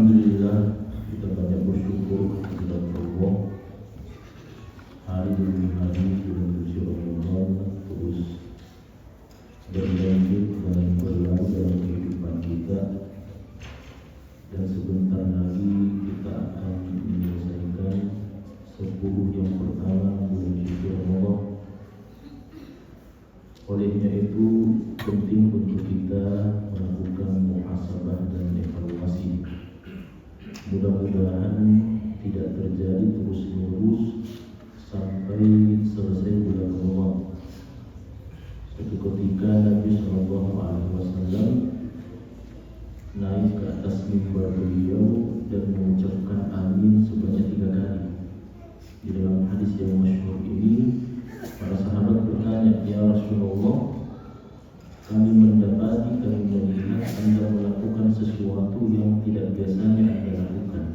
Alhamdulillah, kita banyak bersyukur kepada Allah. Hari demi hari bulan suci Ramadan terus berlanjut dan berlalu dalam kehidupan kita, dan sebentar lagi kita akan menyelesaikan 10 yang pertama bulan suci Ramadan. Olehnya itu penting untuk kita melakukan muhasabah dan evaluasi. Mudah-mudahan tidak terjadi terus-menerus sampai selesai bulan Ramadan. Suatu ketika Nabi SAW naik ke atas mimbar beliau dan mengucapkan amin sebanyak 3 kali. Di dalam hadis yang masyhur ini, para sahabat bertanya, "Ya Rasulullah, kami mendapati, kami melihat Anda melakukan sesuatu yang tidak biasanya Anda lakukan."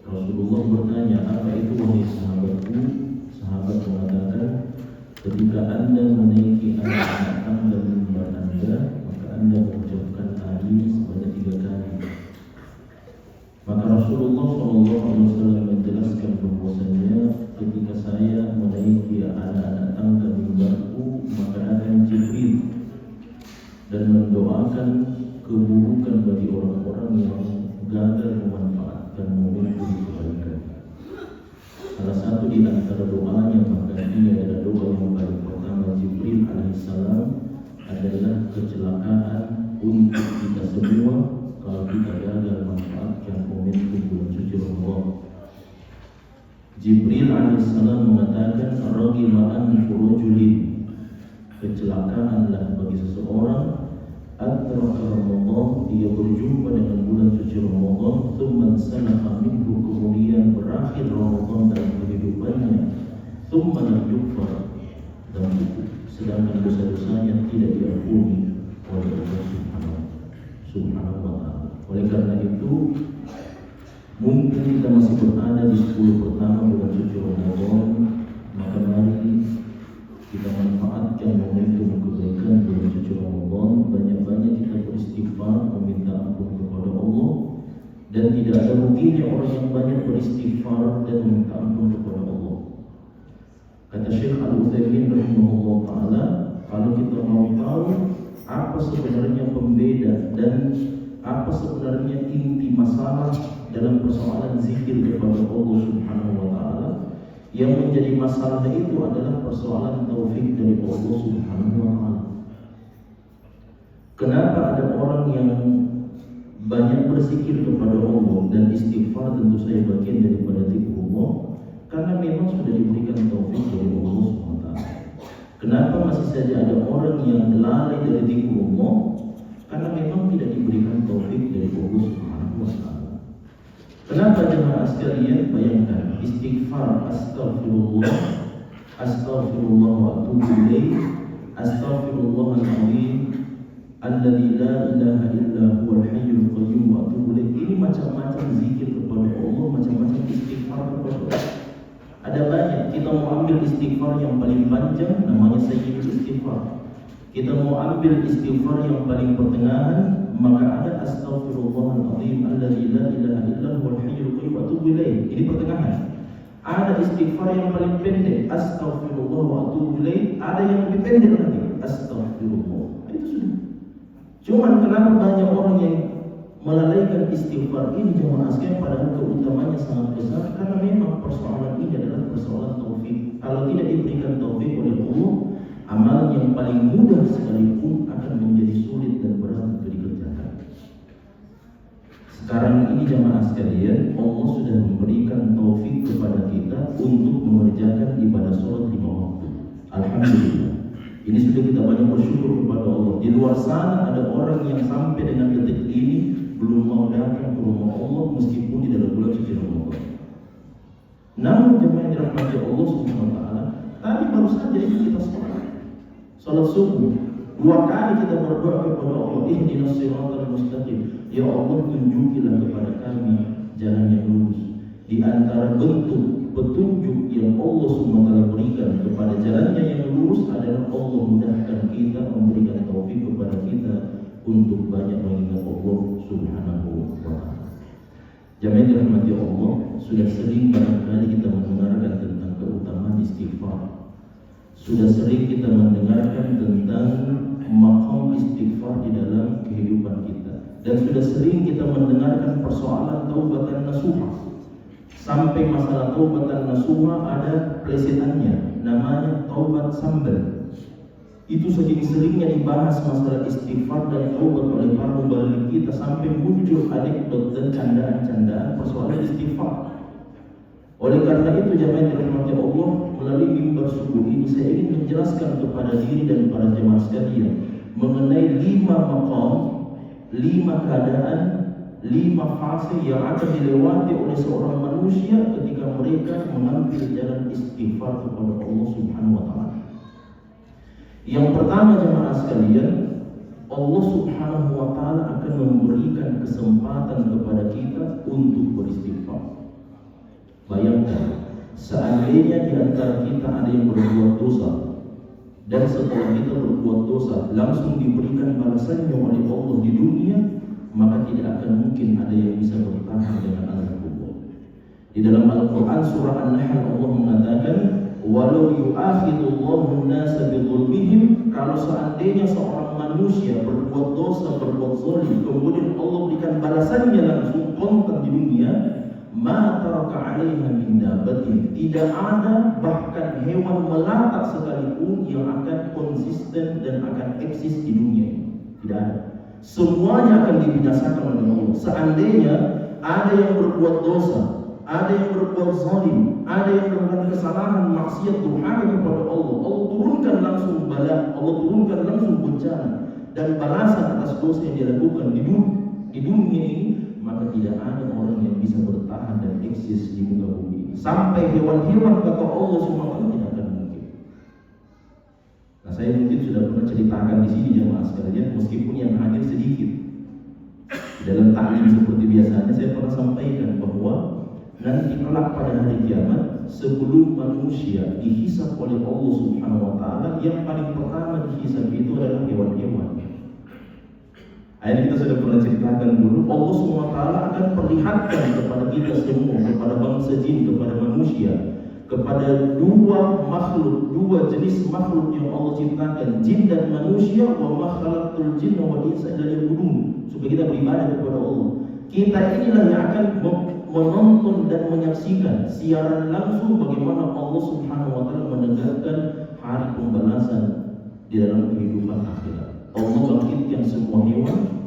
Rasulullah bertanya, "Apa itu wahai sahabatku?" Sahabat mengatakan, "Ketika Anda menaiki anak-anak tangga mimbar Anda, maka Anda mengucapkan amin sebanyak 3 kali." Maka Rasulullah SAW menjelaskan bahwasanya ketika saya menaiki anak-anak tangga mimbarku, maka ada Jibril dan mendoakan keburukan bagi orang-orang yang gagal memanfaatkan momentum kebaikan. Salah satu di antara doanya, maka ini adalah doa yang paling pertama Jibril alaihissalam, adalah kecelakaan untuk kita semua kalau kita gagal manfaatkan momentum bulan suci Ramadan. Jibril alaihissalam mengatakan, "Ragima'an furujulin," kecelakaanlah bagi seseorang adraka Ramadan, dia berjumpa dengan bulan suci Ramadan, thumma salakha minhu, kemudian berakhir Ramadan dalam kehidupannya, thumma lam yughfar, dan sedangkan dosa-dosanya tidak diampuni oleh Allah Subhanahu wa ta'ala. Oleh karena itu, mungkin kita masih berada di 10 pertama bulan suci Ramadan, maka mari kita manfaatkan momentum kebaikan bulan suci Ramadan. Banyak-banyak kita beristighfar, meminta ampun kepada Allah, dan tidak ada ruginya orang yang banyak beristighfar dan meminta ampun kepada Allah. Kata Syekh Al-Utsaimin rahimahullah ta'ala, kalau kita mau tahu apa sebenarnya pembeda dan apa sebenarnya inti masalah dalam persoalan zikir kepada Allah Subhanahu wa ta'ala, yang menjadi masalah itu adalah persoalan taufik dari Allah Subhanahu wa ta'ala. Kenapa ada orang yang banyak berzikir kepada Allah, dan istighfar tentu saja bagian daripada zikrullah, karena memang sudah diberikan taufik dari Allah Subhanahu wa ta'ala. Kenapa masih saja ada orang yang lalai dari zikrullah? Karena memang tidak diberikan taufik dari Allah Subhanahu wa ta'ala. Kenapa jemaah sekalian? Bayangkan istighfar, astaghfirullah, astaghfirullah wa atubu ilaih, astaghfirullahaladzim alladzi la ilaha illa huwal hayyul qayyum wa atubu ilaih. Ini macam-macam zikir kepada Allah, macam-macam istighfar kepada Allah. Ada banyak. Kita mau ambil istighfar yang paling panjang, namanya sayyidul istighfar. Kita mau ambil istighfar yang paling pertengahan, maka ada astaghfirullahaladzim alladzi la ilaha illa huwal hayyul qayyum wa atubu ilaih. Ini pertengahan. Ada istighfar yang paling pendek, astaghfirullah wa atubu ilaih. Ada yang lebih pendek lagi, astaghfirullah. Itu sudah. Cuman kenapa banyak orang yang melalaikan istighfar ini, jemaah sekalian, padahal keutamanya sangat besar, karena memang persoalan ini adalah persoalan taufik. Kalau tidak diberikan taufik oleh Allah, amalan yang paling mudah sekalipun akan menjadi sulit dan berat untuk dikerjakan. Sekarang ini jemaah sekalian, Allah sudah memberikan taufik kepada kita untuk mengerjakan ibadah sholat 5 waktu. Alhamdulillah. Ini sudah kita banyak bersyukur kepada Allah. Di luar sana ada orang yang sampai dengan detik ini belum mau datang ke rumah Allah meskipun di dalam bulan suci Ramadan. Namun jemaah yang dirahmati Allah Subhanahu wa ta'ala, tadi baru saja ini kita sholat subuh, 2 kali kita berdoa kepada Allah, ihdinas siratal mustaqim, ya Allah tunjukilah kepada kami jalan yang lurus. Di antara bentuk petunjuk yang Allah SWT berikan kepada jalannya yang lurus adalah Allah mudahkan kita, memberikan taufik kepada kita untuk banyak mengingat Allah Subhanahu wa ta'ala. Jamaah dirahmati Allah, sudah sering barangkali kita mendengarkan tentang keutamaan istighfar. Sudah sering kita mendengarkan tentang maqam istighfar di dalam kehidupan kita. Dan sudah sering kita mendengarkan persoalan taubatan nasuha. Sampai masalah taubatan nasuha ada plesetannya, namanya taubat sambal. Itu saking seringnya dibahas masalah istighfar dan taubat oleh para mubalik kita, sampai muncul anekdot dan candaan-candaan persoalan istighfar. Oleh karena itu jamaah yang dirahmati Allah, melalui mimbar subuh ini saya ingin menjelaskan kepada diri dan para jemaah sekalian mengenai 5 maqam, 5 keadaan, 5 fase yang akan dilewati oleh seorang manusia ketika mereka mengambil jalan istighfar kepada Allah Subhanahu wa taala. Yang pertama jemaah sekalian, Allah Subhanahu wa taala akan memberikan kesempatan kepada kita untuk beristighfar. Bayangkan, seandainya di antara kita ada yang berbuat dosa, dan setelah kita berbuat dosa langsung diberikan balasannya oleh Allah di dunia, maka tidak akan mungkin ada yang bisa bertahan dengan azab Allah. Di dalam Al-Quran surah An-Nahl Allah mengatakan, walau yu'akhidullahu an-nasa bidzulmihim, kalau seandainya seorang manusia berbuat dosa, berbuat zalim, kemudian Allah berikan balasannya langsung kontan di dunia, ma taraka 'alaiha min dabbatin, tidak ada bahkan hewan melata sekalipun yang akan konsisten dan akan eksis di dunia ini. Tidak ada. Semuanya akan dibinasakan oleh Allah. Seandainya ada yang berbuat dosa, ada yang berbuat zalim, ada yang melakukan kesalahan, maksiat, durhaka kepada Allah, Allah turunkan langsung bala, Allah turunkan langsung bencana dan balasan atas dosa yang dilakukan di dunia ini, maka tidak ada orang yang bisa bertahan dan eksis di muka bumi ini. Sampai hewan-hewan kata Allah SWT tidak akan mungkin. Nah, saya mungkin sudah pernah ceritakan di sini jemaah sekalian, meskipun yang hadir sedikit. Dalam taklim seperti biasanya saya pernah sampaikan bahwa nanti kelak pada hari kiamat, sebelum manusia dihisab oleh Allah Subhanahu wa taala, yang paling pertama dihisab itu adalah hewan-hewan. Ayat kita sudah pernah ceritakan dulu, Allah SWT akan perlihatkan kepada kita semua, kepada bangsa jin, kepada manusia, kepada dua jenis makhluk yang Allah ciptakan, jin dan manusia, wa ma khalaqtul jinna wal insa illa liya'budun, supaya kita beribadah kepada Allah. Kita inilah yang akan menonton dan menyaksikan siaran langsung bagaimana Allah Subhanahu wa taala menegakkan hari pembalasan di dalam kehidupan akhirat. Allah bangkitkan semua hewan.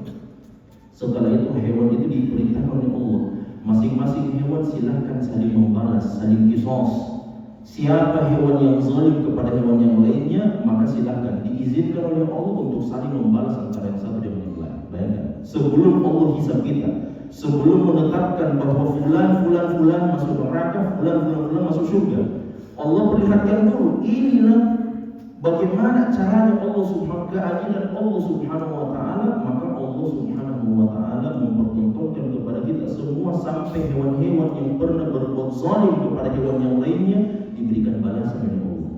Setelah itu hewan itu diperintahkan oleh Allah, masing-masing hewan silahkan saling membalas, saling qisas. Siapa hewan yang zalim kepada hewan yang lainnya, maka silahkan diizinkan oleh Allah untuk saling membalas antara yang satu dengan yang lain. Bayangkan, sebelum Allah hisab kita, sebelum menetapkan bahwa fulan masuk neraka, fulan masuk surga, Allah perlihatkan dulu, inilah bagaimana caranya Allah Subhanahu keadilan Allah Subhanahu wa taala, maka Allah Subhanahu wa taala mempertontonkan kepada kita semua sampai hewan-hewan yang pernah berbuat zalim kepada hewan yang lainnya diberikan balasan oleh Allah.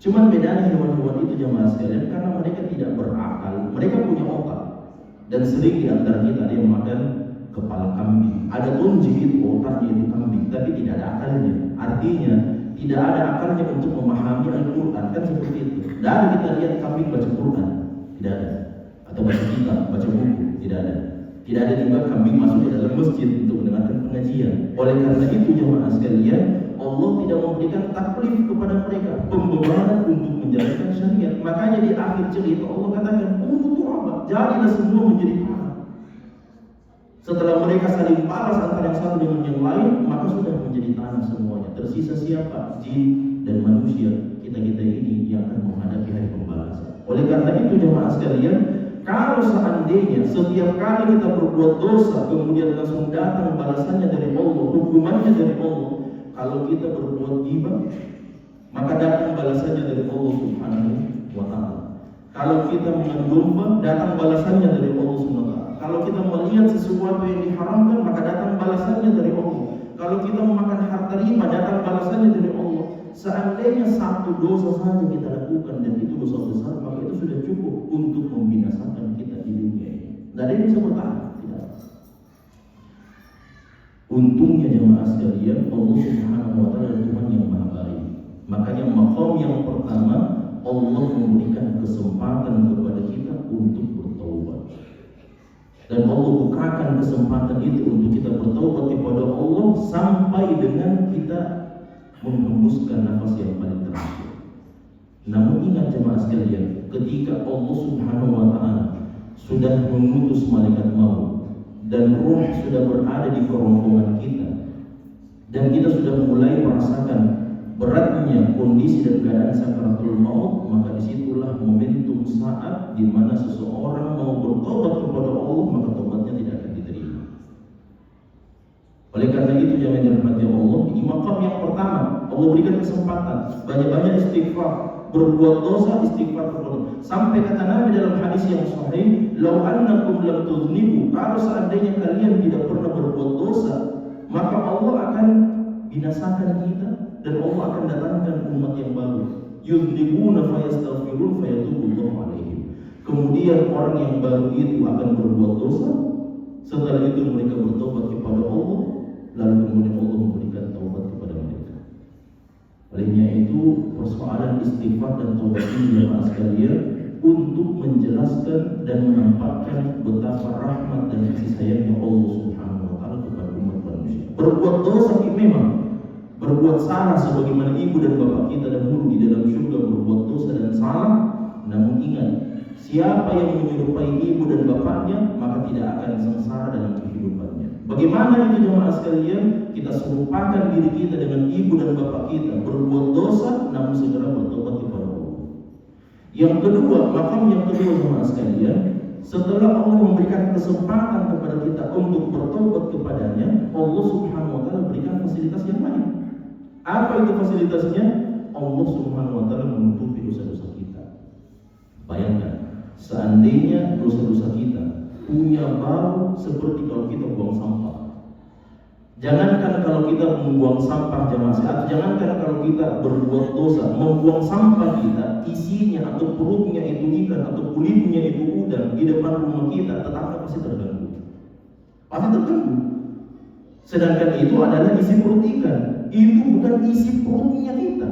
Cuman bedanya hewan-hewan itu jemaah sekalian, karena mereka tidak berakal, mereka punya otak. Dan sering di antara kita ada yang makan kepala kambing. Ada tunji itu otaknya itu kambing, tapi tidak ada akalnya. Artinya tidak ada akalnya untuk memahami Al-Quran, kan seperti itu. Tidak ada kita lihat kambing baca Quran, tidak ada. Atau baca kitab, baca buku, tidak ada. Tidak ada juga kambing masuk ke dalam masjid untuk mendengarkan pengajian. Oleh karena itu jemaah sekalian, Allah tidak memberikan taklif kepada mereka, pembebanan untuk menjalankan syariat. Makanya di akhir cerita Allah katakan, jadilah semua menjadi panah. Setelah mereka saling balas antara yang satu dengan yang lain, maka sudah menjadi tanah semuanya. Tersisa siapa? Jin dan manusia. Kita-kita ini yang akan menghadapi hari pembalasan. Oleh karena itu jemaah sekalian, kalau seandainya setiap kali kita berbuat dosa kemudian langsung datang balasannya dari Allah, hukumannya dari Allah. Kalau kita berbuat ghibah, maka datang balasannya dari Allah Subhanahu wa taala. Kalau kita mengandung domba, datang balasannya dari Allah Subhanahu wa taala. Kalau kita melihat sesuatu yang diharamkan, maka datang balasannya dari Allah. Kalau kita memakan harta riba, datang balasannya dari Allah. Seandainya satu dosa saja kita lakukan dan itu dosa besar, maka itu sudah cukup untuk membinasakan kita di dunia ini. Tidak ada yang bisa bertahan. Tidak. Untungnya jemaah sekalian, Allah Subhanahu wa taala Tuhan yang Maha Baik. Makanya maqam yang pertama, Allah memberikan kesempatan kepada kita untuk bertaubat. Dan Allah bukakan kesempatan itu untuk kita bertaubat kepada Allah sampai dengan kita menghembuskan nafas yang paling terakhir. Namun ingat jemaah sekalian, ketika Allah Subhanahu wa taala sudah mengutus malaikat maut dan ruh sudah berada di kerongkongan kita dan kita sudah mulai merasakan beratnya kondisi dan keadaan sakaratul maut, maka disitulah momentum saat di mana seseorang mau bertobat kepada Allah, maka tobatnya tidak akan diterima. Oleh karena itu jangan dirahmati Allah, ini maqam yang pertama, Allah berikan kesempatan banyak-banyak istighfar, berbuat dosa istighfar kepada Allah. Sampai kata Nabi dalam hadis yang sahih, "Lau annakum lam tuznibu", kalau seandainya kalian tidak pernah berbuat dosa, maka Allah akan binasakan kita dan Allah akan datangkan umat yang baru. Yuznibuna fayastaghfirun fayatubullahu alaihim. Kemudian orang yang baru itu akan berbuat dosa, setelah itu mereka bertobat kepada Allah, lalu kemudian Allah memberikan taubat kepada mereka. Olehnya itu persoalan istighfar dan taubat ini jemaah sekalian untuk menjelaskan dan menampakkan betapa rahmat dan kasih sayangnya Allah Subhanahu wa taala kepada umat manusia. Berbuat dosa memang, berbuat salah sebagaimana ibu dan bapak kita dahulu di dalam surga berbuat dosa dan salah, namun ingat, siapa yang menyerupai ibu dan bapaknya maka tidak akan sengsara dalam kehidupannya. Bagaimana itu jemaah sekalian? Kita serupakan diri kita dengan ibu dan bapak kita, berbuat dosa namun segera bertobat kepada Allah. Yang kedua, makam yang kedua jemaah sekalian, setelah Allah memberikan kesempatan kepada kita untuk bertobat kepadanya, Allah Subhanahu wa taala berikan fasilitas yang lain. Apa itu fasilitasnya? Allah Subhanahu wa taala menutupi dosa-dosa kita. Bayangkan, seandainya dosa-dosa kita punya bau seperti kalau kita buang sampah. Jangankan kalau kita membuang sampah jemaah, atau jangankan kalau kita berbuat dosa, membuang sampah kita, isinya atau perutnya itu ikan atau kulitnya itu udang di depan rumah kita, tetangga pasti terganggu. Pasti terganggu. Sedangkan itu adalah isi perut ikan. Itu bukan isi perutnya kita.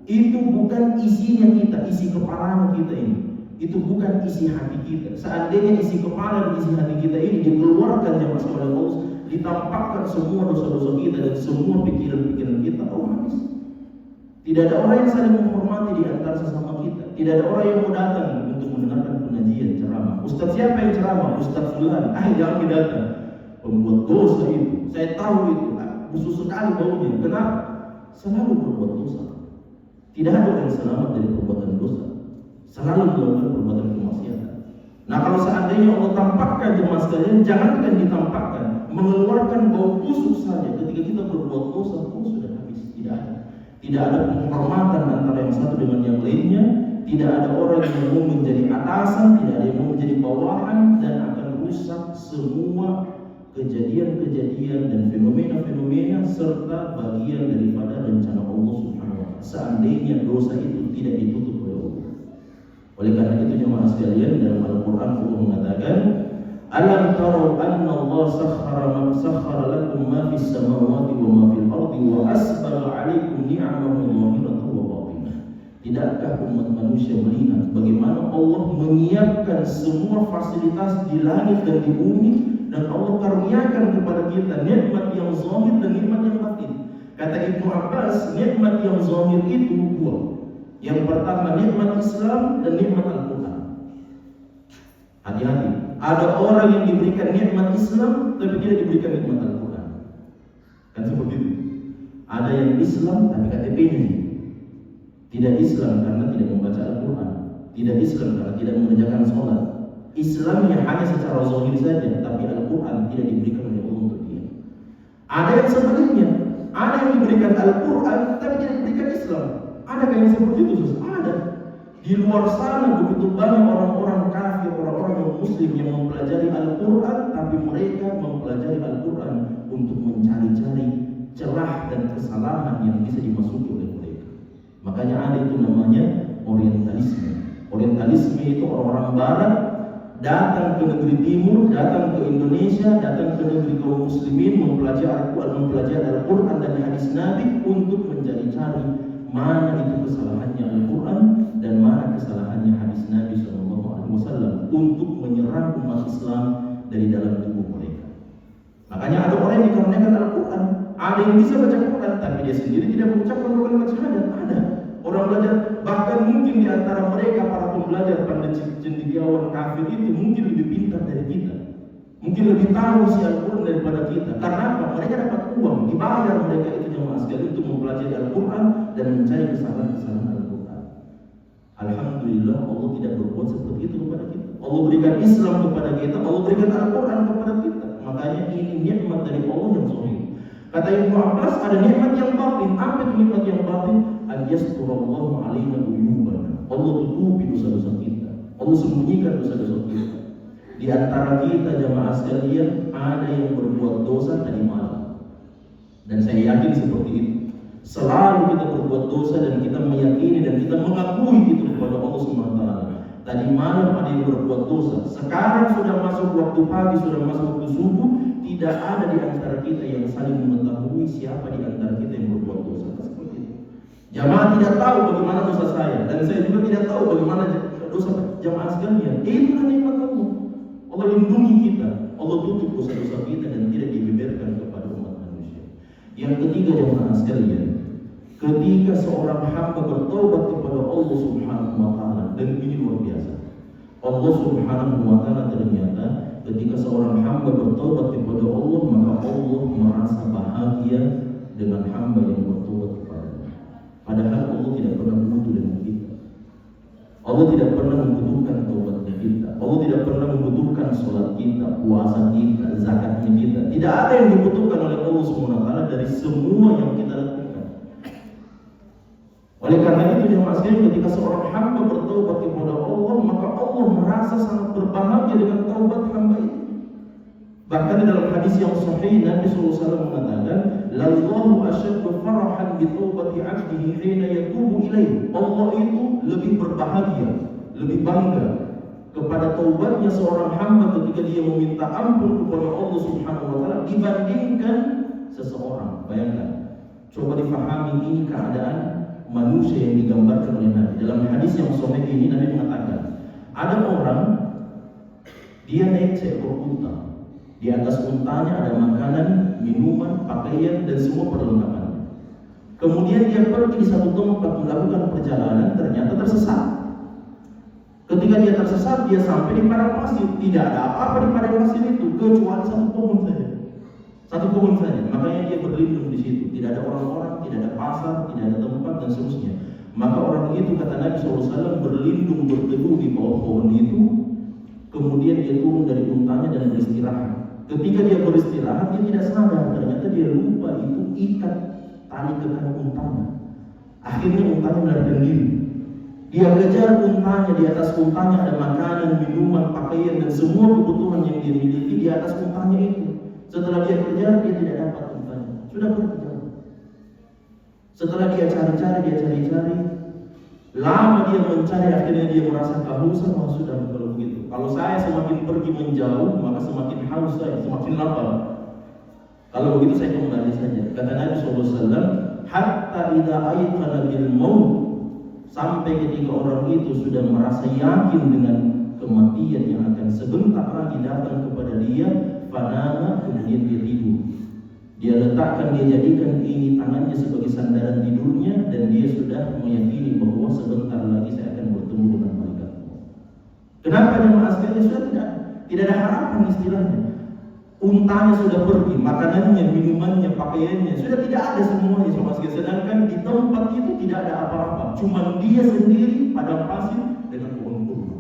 Itu bukan isinya kita, isi kepalanya kita ini. Itu bukan isi hati kita. Seandainya isi kepala dan isi hati kita ini dikeluarkan jemaah sekalian Allah, ditampakkan semua dosa-dosa kita dan semua pikiran-pikiran kita, habis. Tidak ada orang yang saling menghormati di antara sesama kita. Tidak ada orang yang mau datang untuk mendengarkan pengajian ceramah. Ustaz siapa yang ceramah? Ustaz fulan. Jangan datang. Pembuat dosa itu. Saya tahu itu. Busuk sekali baunya. Kenapa? Selalu berbuat dosa. Tidak ada yang selamat dari perbuatan dosa. Selalu melakukan perbuatan kemaksiatan. Nah, kalau seandainya Allah tampakkan jemaah sekalian, jangankan ditampakkan, mengeluarkan bau busuk saja ketika kita berbuat dosa, sudah habis. Tidak ada. Tidak ada penghormatan antara yang satu dengan yang lainnya. Tidak ada orang yang mau menjadi atasan, tidak ada yang mau menjadi bawahan, dan akan rusak semua kejadian-kejadian dan fenomena-fenomena serta bagian daripada rencana Allah Subhanahu wa taala. Seandainya dosa itu tidak ditutup oleh Allah. Oleh karena itu jemaah sekalian, dalam Al-Qur'an Allah mengatakan, "Alam taru anna Allah sakhkhara lakum ma fis samawati wa ma fil ardi wa asbagha 'alaikum ni'amahu dhahiratan wa batinah." Tidakkah umat manusia melihat bagaimana Allah menyiapkan semua fasilitas di langit dan di bumi, dan Allah karuniakan kepada kita nikmat yang zahir dan nikmat yang batin. Kata Ibnu Abbas, nikmat yang zahir itu dua. Yang pertama nikmat Islam dan nikmat Al-Quran. Hati-hati, ada orang yang diberikan nikmat Islam tapi tidak diberikan nikmat Al-Quran. Kan seperti itu. Ada yang Islam tapi KTP-nya tidak Islam karena tidak membaca Al-Quran, tidak Islam karena tidak mengerjakan sholat. Islamnya hanya secara zahir saja, tapi Al-Quran tidak diberikan oleh Allah untuk dia. Ada yang sebaliknya, ada yang diberikan Al-Quran tapi tidak diberikan Islam. Adakah yang seperti itu? Ada. Di luar sana begitu banyak orang-orang kafir, orang-orang yang muslim yang mempelajari Al-Quran, tapi mereka mempelajari Al-Quran untuk mencari-cari celah dan kesalahan yang bisa dimasuki oleh mereka. Makanya ada itu namanya orientalisme. Orientalisme itu orang-orang barat datang ke negeri timur, datang ke Indonesia, datang ke negeri kaum muslimin, mempelajari Al-Quran dan hadis Nabi untuk mencari-cari mana itu kesalahannya Al-Quran dan mana kesalahannya hadis Nabi SAW untuk menyerang umat Islam dari dalam tubuh mereka. Makanya ada orang yang dikarenakan Al-Quran, ada yang bisa baca Quran tapi dia sendiri tidak mengucapkan kalimat syahadat. Ada orang belajar, bahkan mungkin di antara mereka para pembelajar pandai cendekiawan kafir itu mungkin lebih pintar dari kita, mungkin lebih tahu si Al-Quran daripada kita. Karena apa? Mereka dapat uang, dibayar mereka itu jamaah sekalian untuk mempelajari Al-Quran dan mencari kesalahan-kesalahan Al-Quran. Alhamdulillah Allah tidak berbuat seperti itu kepada kita. Allah berikan Islam kepada kita, Allah berikan Al-Quran kepada kita. Makanya ini nikmat dari Allah yang zahir. Kata Ibnu Abbas, ada nikmat yang batin. Apa itu nikmat yang batin? An-yasturallahu alaina uyubana. Allah tutupi dosa-dosa kita, Allah sembunyikan dosa-dosa kita. Di antara kita jamaah sekalian ada yang berbuat dosa tadi malam, dan saya yakin seperti itu. Selalu kita berbuat dosa dan kita meyakini dan kita mengakui itu kepada Allah SWT. Tadi malam ada yang berbuat dosa, sekarang sudah masuk waktu pagi, sudah masuk waktu subuh. Tidak ada di antara kita yang saling mengetahui siapa di antara kita yang berbuat dosa seperti itu. Jamaah tidak tahu bagaimana dosa saya, dan saya juga tidak tahu bagaimana dosa jamaah sekalian. Itulah nikmat Allah. Allah lindungi kita, Allah tutup dosa-dosa kita dan tidak dibeberkan kepada umat manusia. Yang ketiga jamaah sekalian, ketika seorang hamba bertobat kepada Allah Subhanahu wa Ta'ala, dan ini luar biasa. Allah Subhanahu wa Ta'ala ternyata ketika seorang hamba bertobat kepada Allah, maka Allah merasa bahagia dengan hamba yang bertobat kepada-Nya. Padahal Allah tidak pernah butuh dengan kita. Allah tidak pernah membutuhkan taubatnya kita. Allah tidak pernah membutuhkan sholat kita, puasa kita, zakatnya kita. Tidak ada yang dibutuhkan oleh Allah Subhanahu wa Ta'ala dari semua yang kita lakukan. Oleh karena itu jemaah sekalian, ketika seorang hamba bertaubat kepada Allah, maka Allah merasa sangat berbahagia dengan taubat hamba itu. Bahkan di dalam hadis yang sahih Nabi SAW mengatakan, "Lallahu asyaddu farahan bi taubati 'abdihi hina yatubu ilaih." Allah itu lebih berbahagia, lebih bangga kepada taubatnya seorang hamba ketika dia meminta ampun kepada Allah Subhanahu wa Ta'ala dibandingkan seseorang. Bayangkan, coba difahami ini keadaan manusia yang digambarkan oleh Nabi. Dalam hadis yang sahih ini Nabi mengatakan, ada orang dia naik seekor unta. Di atas untanya ada makanan, minuman, pakaian dan semua perlengkapannya. Kemudian dia pergi di satu tempat melakukan perjalanan, ternyata tersesat. Ketika dia tersesat, dia sampai di padang pasir. Tidak ada apa-apa di padang pasir itu kecuali satu pohon saja. Satu pohon saja. Makanya dia berlindung di situ. Tidak ada orang-orang, tidak ada pasar, tidak ada tempat dan seterusnya. Maka orang itu, kata Nabi SAW, berlindung berteduh di bawah pohon itu. Kemudian dia turun dari untanya dan beristirahat. Ketika dia beristirahat, dia tidak sadar, ternyata dia lupa itu ikat tali kekang untanya. Akhirnya untanya melarikan diri. Dia kejar untanya, di atas untanya ada makanan, minuman, pakaian dan semua kebutuhan yang dia miliki di atas untanya itu. Setelah dia kejar, dia tidak dapat untanya. Sudah pergi jauh. Setelah dia cari-cari, lama dia mencari, akhirnya dia merasa kehausan. Sudah kalau begitu, kalau saya semakin pergi menjauh, maka semakin haus saya, semakin lapar. Kalau begitu saya kembali saja. Kata Nabi SAW, hatta idza ayqana bil maut, sampai ketika orang itu sudah merasa yakin dengan kematian yang akan sebentar lagi datang kepada dia, fanama, kemudian dia tidur. Dia letakkan, dia jadikan ini tangannya sebagai sandaran tidurnya, dan dia sudah meyakini bahwa sebentar lagi saya akan bertemu dengan malaikat maut. Kenapa jemaah sekalian? Sudah tidak ada harapan istilahnya. Untanya sudah pergi, makanannya, minumannya, pakaiannya sudah tidak ada semuanya jemaah sekalian. Sedangkan di tempat itu tidak ada apa-apa, cuma dia sendiri padang pasir dengan pohon kurma.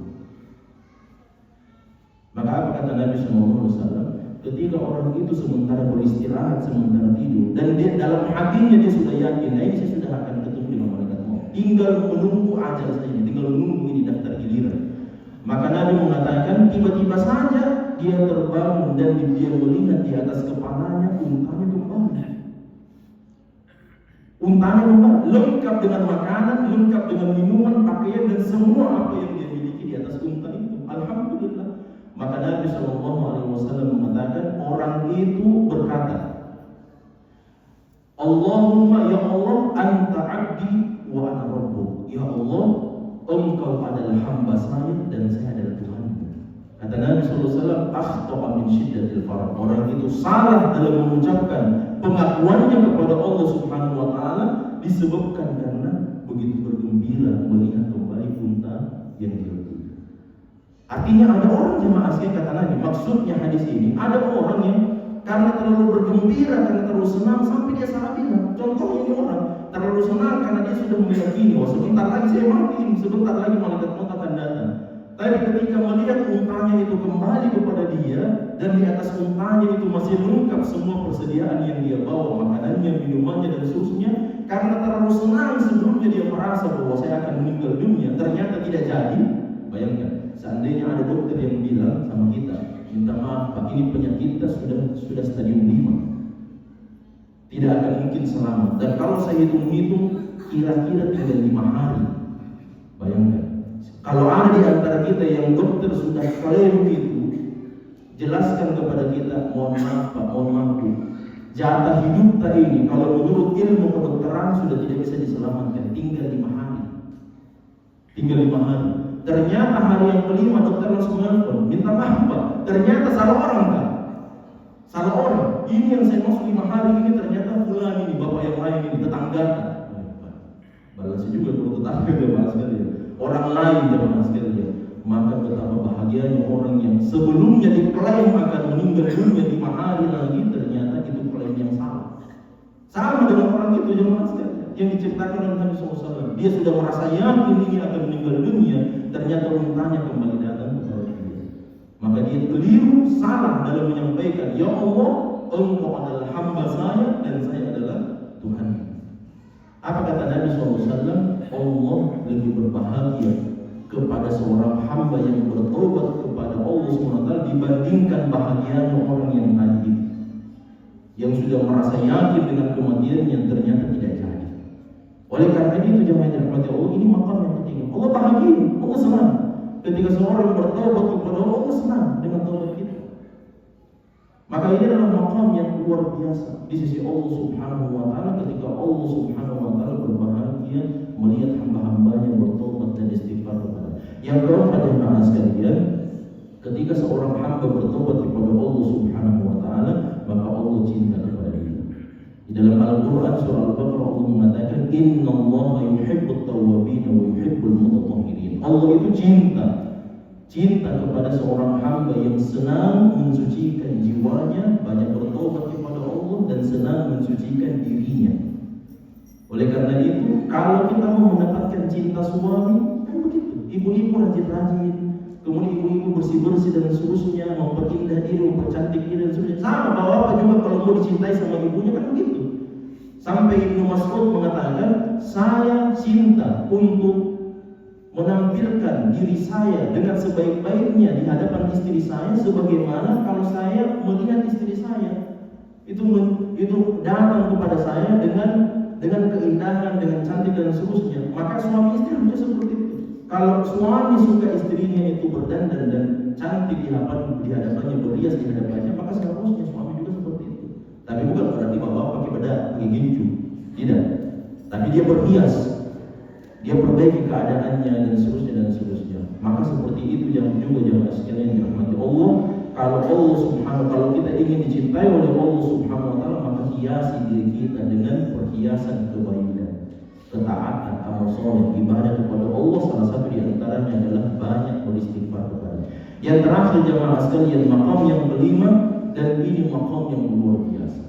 Maka apa kata Nabi SAW? Ketika orang itu sementara beristirahat, sementara tidur, dan dia dalam hatinya dia sudah yakin, ini saya sudah akan ketemu dengan malaikat maut. Tinggal menunggu ajal saja, tinggal menunggu ini daftar giliran. Maka Nabi mengatakan, tiba-tiba saja dia terbangun dan dia melihat di atas kepalanya untanya kembali. Untanya kembali, lengkap dengan makanan, lengkap dengan minuman, pakaian dan semua apa yang dia miliki di atas unta itu. Alhamdulillah. Maka Nabi SAW mengatakan, orang itu berkata, Allahumma ya Allah, anta abdi wa ana rabbuk. Ya Allah, engkau adalah hamba saya dan saya adalah Tuhanmu. Kata Nabi SAW, akhta'a min syiddatil farah. Orang itu salah dalam mengucapkan pengakuannya kepada Allah Subhanahu wa Ta'ala disebabkan karena begitu bergembira melihat kembali unta yang direbut. Artinya ada orang jemaah sekalian, kata Nabi, maksudnya hadis ini, ada orang yang karena terlalu bergembira, karena terlalu senang sampai dia salah bilang. Contohnya ini orang terlalu senang karena dia sudah meyakini, oh sebentar lagi saya mati, sebentar lagi malaikat maut akan datang. Tapi ketika melihat untanya itu kembali kepada dia, dan di atas untanya itu masih lengkap semua persediaan yang dia bawa, makanannya, minumannya dan seterusnya, karena terlalu senang sebelumnya dia merasa bahwa saya akan meninggal dunia, ternyata tidak jadi. Bayangkan, seandainya ada dokter yang bilang sama kita, minta maaf Pak, ini penyakit kita sudah stadium 5, tidak akan mungkin selamat, dan kalau saya hitung-hitung kira-kira tinggal 5 hari. Bayangkan, kalau ada di antara kita yang dokter sudah klaim itu, jelaskan kepada kita, mohon maaf Pak, mohon maaf Bu, jatah hidup kita ini kalau menurut ilmu kedokteran sudah tidak bisa diselamatkan, tinggal 5 hari. Tinggal 5 hari. Ternyata hari yang kelima dokter langsung menelpon, minta maaf Pak, ternyata salah orang Kak. Salah orang. Ini yang saya masuk 5 hari ini ternyata fulan ini, bapak yang lain ini, tetangga. Balas juga kalau tetangga jemaah sekalian. Orang lain jemaah sekalian. Maka betapa bahagianya orang yang sebelumnya diklaim akan meninggal dunia 5 hari lagi, ternyata itu klaim yang salah. Sama dengan orang itu jemaah sekalian yang diceritakan oleh Nabi SAW. Dia sudah merasa yakin ini akan meninggal dunia, ternyata untanya kembali datang kepada dia. Maka dia keliru, salah dalam menyampaikan, ya Allah, engkau adalah hamba saya dan saya adalah Tuhan. Apa kata Nabi SAW? Allah lebih berbahagia kepada seorang hamba yang bertobat kepada Allah SWT dibandingkan bahagianya orang yang tadi, yang sudah merasa yakin dengan kematian yang ternyata tidak jadi. Oleh karena itu jemaah yang dirahmati Allah, ini makam yang penting. Allah bahagia, Allah senang ketika seorang bertobat kepada Allah, Allah senang dengan taubat kita. Maka ini adalah makam yang luar biasa di sisi Allah Subhanahu wa Ta'ala, ketika Allah Subhanahu wa Ta'ala berbahagia melihat hamba-hambanya bertobat dan istighfar kepada. Yang keempat jemaah sekalian, ketika seorang hamba bertobat kepada Allah Subhanahu wa Ta'ala, maka Allah cinta kepada dia. Di dalam Al-Quran surah Al-Baqarah Allah mengatakan, Innallaha yuhibbut tawwabin wa yuhibbul mutatahhirin. Allah itu cinta kepada seorang hamba yang senang mensucikan jiwanya, banyak bertobat kepada Allah dan senang mensucikan dirinya. Oleh karena itu, kalau kita mau mendapatkan cinta suami, kan begitu. Ibu-ibu rajin-rajin, kemudian ibu-ibu bersih-bersih dan seterusnya, memperindah diri, mempercantik diri dan seterusnya. Sama bapak juga kalau mau dicintai sama ibunya kan begitu. Sampai Ibnu Mas'ud mengatakan, saya cinta untuk menampilkan diri saya dengan sebaik-baiknya di hadapan istri saya, sebagaimana kalau saya melihat istri saya itu datang kepada saya dengan keindahan, dengan cantik dan seterusnya. Maka suami istri harusnya seperti itu. Kalau suami suka istrinya itu berdandan dan cantik di hadapannya, berias di hadapannya, maka seharusnya suami juga seperti itu. Tapi bukan berarti bapak pakai bedak, pakai gincu, tidak. Tapi dia berhias, dia perbaiki keadaannya dan seterusnya. Maka seperti itu yang juga jemaah sekalian dirahmati Allah. Kalau kita ingin dicintai oleh Allah Subhanahu wa Ta'ala, maka hiasi diri kita dengan perhiasan kebaikan, ketaatan, amal soleh, ibadah kepada Allah. Salah satu di antaranya adalah banyak beristighfar kepada. Yang terakhir jemaah sekalian, maqam yang kelima, dan ini maqam yang luar biasa.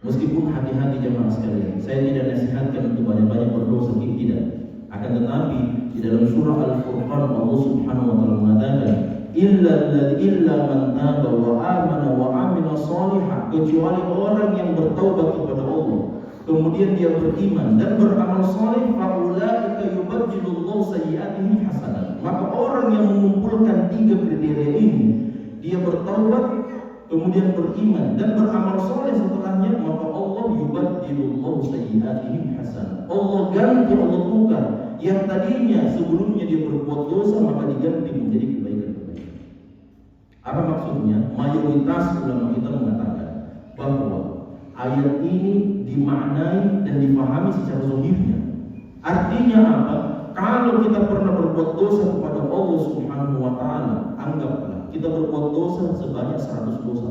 Meskipun hati-hati jemaah sekalian, saya tidak nasihatkan untuk banyak-banyak berdosa, tidak. Akan tetapi di dalam surah Al-Furqan Allah Subhanahu wa Ta'ala mengatakan, illa man taba wa amana wa amila shalihan, kecuali orang yang bertaubat kepada Allah, kemudian dia beriman dan beramal saleh, faulaika yubaddilullahu sayyi'atihim hasanat. Maka orang yang mengumpulkan 3 kriteria ini, dia bertaubat, kemudian beriman dan beramal soleh setelahnya, maka Allah yubaddilullahu sayyi'atihim hasanah. Allah ganti, Allah tukar yang tadinya sebelumnya dia berbuat dosa, maka diganti menjadi kebaikan-kebaikan. Apa maksudnya? Mayoritas ulama kita mengatakan bahwa ayat ini dimaknai dan dipahami secara zahirnya. Artinya apa? Kalau kita pernah berbuat dosa kepada Allah Subhanahu wa taala, anggaplah kita berbuat dosa sebanyak 100 dosa.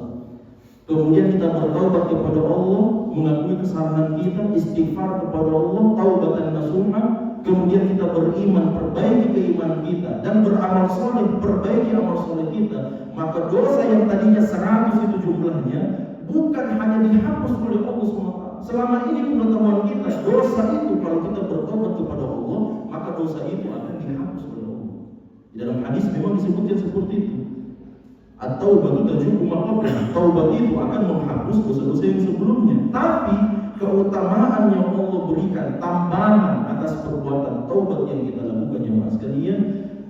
Kemudian kita bertaubat kepada Allah, mengakui kesalahan kita, istighfar kepada Allah, taubatan nasuha. Kemudian kita beriman, perbaiki keimanan kita, dan beramal soleh, perbaiki amal soleh kita. Maka dosa yang tadinya 100 itu jumlahnya bukan hanya dihapus oleh Allah SWT. Selama ini pengetahuan kita, dosa itu kalau kita bertobat kepada Allah, maka dosa itu akan dihapus oleh Allah. Di dalam hadis memang disebutkan seperti itu. At-taubatu tajubu ma qablaha. Taubat itu akan menghapus dosa-dosa yang sebelumnya. Tapi keutamaan yang Allah berikan, tambahan atas perbuatan taubat yang kita lakukan jemaah sekalian,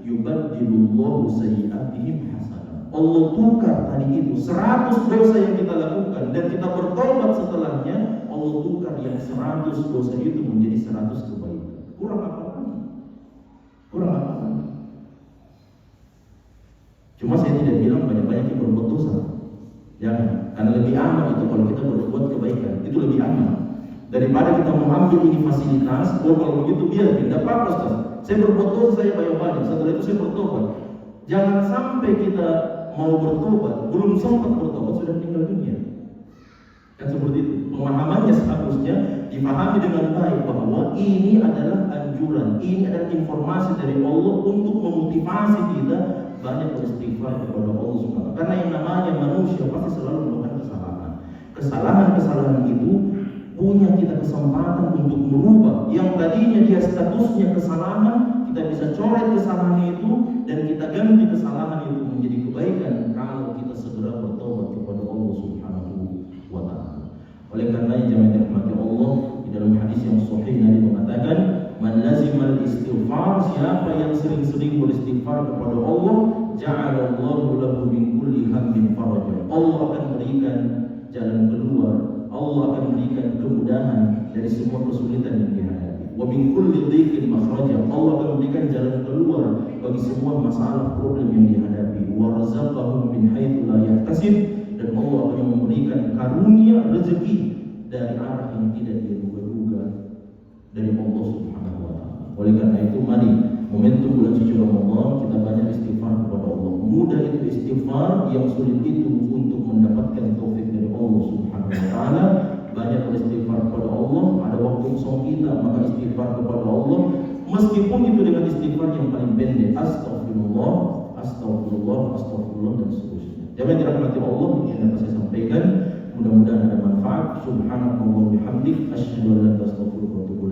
yubaddilullahu sayyi'atihim hasanah. Allah tukar tadi itu 100 dosa yang kita lakukan dan kita bertobat setelahnya, Allah tukar yang 100 dosa itu menjadi 100 kebaikan. Kurang apa lagi? Kurang apa lagi? Cuma saya tidak bilang banyak-banyak yang berbuat dosa. Jangan, karena lebih aman itu kalau kita berbuat kebaikan, itu lebih aman daripada kita mengambil ini fasilitas. Oh kalau begitu biar tidak apa-apa Ustaz. Saya berbuat dosa, saya banyak-banyak, setelah itu saya bertobat. Jangan sampai kita mau bertobat, belum sempat bertobat sudah meninggal dunia. Kan seperti itu. Pemahamannya seharusnya dipahami dengan baik bahwa ini adalah anjuran, ini adalah informasi dari Allah untuk memotivasi kita banyak beristighfar kepada Allah Subhanahu. Karena yang namanya manusia pasti selalu melakukan kesalahan. Kesalahan itu punya kita kesempatan untuk merubah. Yang tadinya dia statusnya kesalahan, kita bisa coret kesalahan itu dan kita ganti kesalahan itu menjadi kebaikan kalau kita segera bertobat kepada Allah Subhanahu wa taala. Oleh karena jemaah dirahmati Allah, di dalam hadis yang sahih Nabi mengatakan, man lazimal istighfar, siapa yang sering-sering beristighfar kepada Allah, ja'alallahu lahu min kulli hammin faraja. Allah akan berikan jalan keluar, Allah akan berikan kemudahan dari semua kesulitan yang dihadapi. Wa min kulli dhiqin makhraja, Allah akan berikan jalan keluar bagi semua masalah problem yang dihadapi. Wa razaqahu min haitsu la yahtasib, dan Allah akan memberikan karunia rezeki dari arah yang tidak diduga-duga dari Allah Subhanahu wa taala. Oleh karena itu mari momentum bulan suci Ramadan kita banyak istighfar kepada Allah. Mudah itu istighfar, yang sulit itu untuk mendapatkan taufik dari Allah Subhanahu wa taala. Banyak beristighfar kepada Allah. Ada waktu kosong kita, maka istighfar kepada Allah. Meskipun itu dengan istighfar yang paling pendek, astagfirullah, astagfirullah, astagfirullah dan seterusnya. Jangan dirahmati Allah, ini yang dapat saya sampaikan. Mudah-mudahan ada manfaat. Subhanallah wa bihamdik, asyhadu an la ilaha illa anta, astaghfiruka wa atubu ilaik.